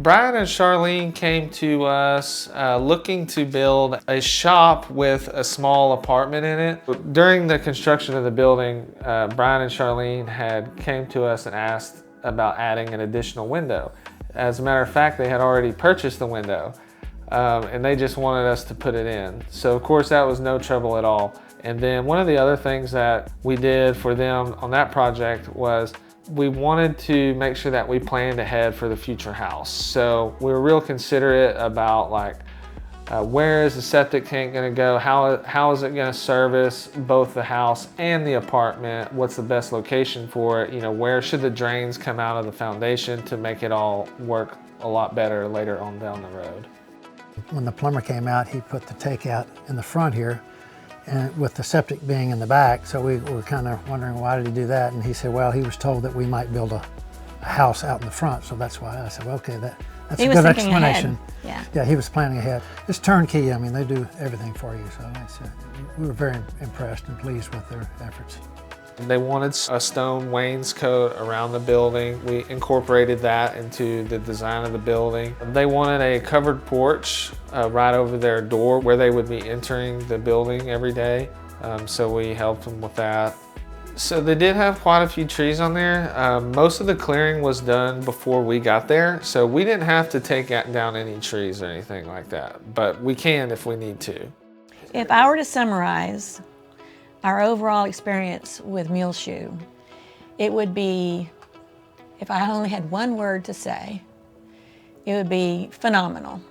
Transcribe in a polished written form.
Brian and Charlene came to us looking to build a shop with a small apartment in it. During the construction of the building, Brian and Charlene came to us and asked about adding an additional window. As a matter of fact, they had already purchased the window and they just wanted us to put it in. So of course that was no trouble at all. And then one of the other things that we did for them on that project was we wanted to make sure that we planned ahead for the future house. So we were real considerate about where is the septic tank gonna go? How is it gonna service both the house and the apartment? What's the best location for it? You know, where should the drains come out of the foundation to make it all work a lot better later on down the road? When the plumber came out, he put the takeout in the front here, and with the septic being in the back, so we were kind of wondering why did he do that, and he said, well, he was told that we might build a house out in the front, so that's why. I said, well, okay, that's a good explanation. Yeah, he was planning ahead. It's turnkey. I mean, they do everything for you, so we were very impressed and pleased with their efforts. They wanted a stone wainscot around the building. We incorporated that into the design of the building. They wanted a covered porch right over their door where they would be entering the building every day. So we helped them with that. So they did have quite a few trees on there. Most of the clearing was done before we got there, so we didn't have to take down any trees or anything like that, but we can if we need to. If I were to summarize our overall experience with Muleshoe, it would be, if I only had one word to say, it would be phenomenal.